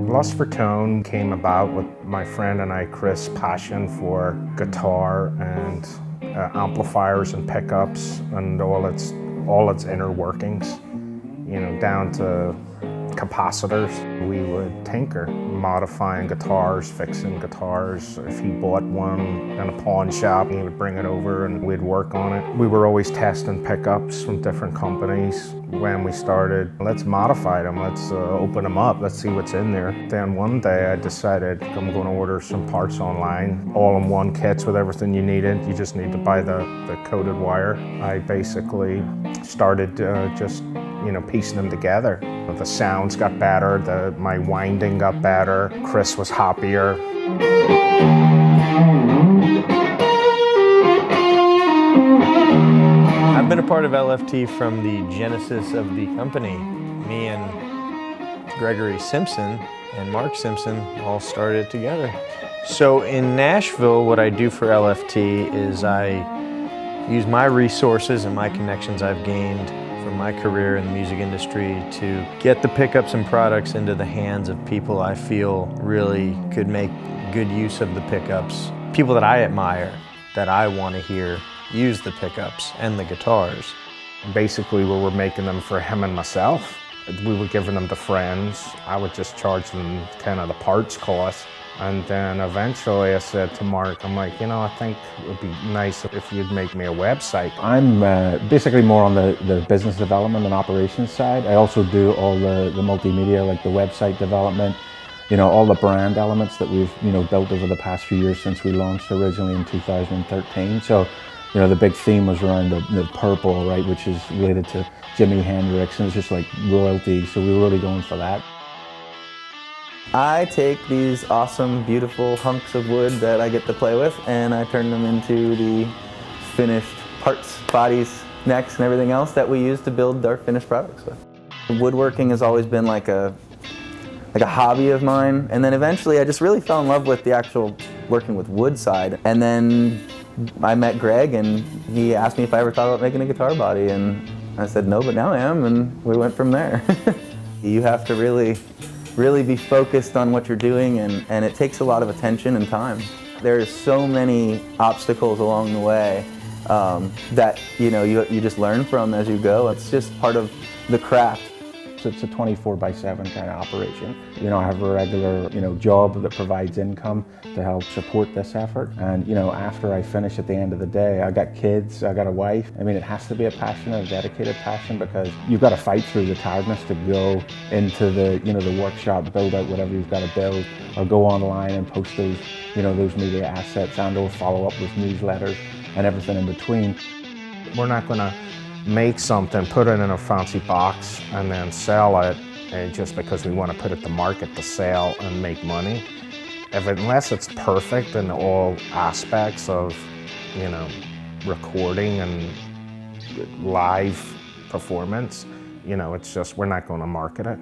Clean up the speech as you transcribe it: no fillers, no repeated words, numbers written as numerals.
Lust for Tone came about with my friend and I, Chris' passion for guitar and amplifiers and pickups and all its inner workings, you know, down to capacitors. We would tinker, modifying guitars, fixing guitars. If he bought one in a pawn shop, he would bring it over and we'd work on it. We were always testing pickups from different companies. When we started, let's modify them, let's open them up, let's see what's in there. Then one day I decided I'm going to order some parts online, all-in-one kits with everything you needed. You just need to buy the coated wire. I basically started just, you know, piecing them together. The sounds got better, my winding got better, Chris was happier. I've been a part of LFT from the genesis of the company. Me and Gregory Simpson and Mark Simpson all started together. So in Nashville, what I do for LFT is I use my resources and my connections I've gained from my career in the music industry to get the pickups and products into the hands of people I feel really could make good use of the pickups. People that I admire, that I want to hear use the pickups and the guitars. Basically, we were making them for him and myself. We were giving them to friends. I would just charge them kind of the parts cost. And then eventually I said to Mark, I'm like, you know, I think it would be nice if you'd make me a website. I'm basically more on the business development and operations side. I also do all the multimedia, like the website development, you know, all the brand elements that we've, you know, built over the past few years since we launched originally in 2013. So, you know, the big theme was around the purple, right, which is related to Jimi Hendrix, and it's just like royalty, so we were really going for that. I take these awesome, beautiful hunks of wood that I get to play with, and I turn them into the finished parts, bodies, necks, and everything else that we use to build our finished products with. Woodworking has always been like a hobby of mine, and then eventually I just really fell in love with the actual working with wood side. And then I met Greg, and he asked me if I ever thought about making a guitar body, and I said no, but now I am, and we went from there. You have to really be focused on what you're doing, and it takes a lot of attention and time. There's so many obstacles along the way that you know you just learn from as you go. It's just part of the craft. So it's a 24/7 kind of operation. You know, I have a regular, you know, job that provides income to help support this effort. And, you know, after I finish at the end of the day, I got kids, I got a wife. I mean, it has to be a passion, a dedicated passion, because you've got to fight through the tiredness to go into the, you know, the workshop, build out whatever you've got to build, or go online and post those, you know, those media assets, and or follow up with newsletters and everything in between. We're not going to make something, put it in a fancy box, and then sell it just because we want to put it to market to sell and make money. Unless it's perfect in all aspects of, you know, recording and live performance, you know, it's just, we're not going to market it.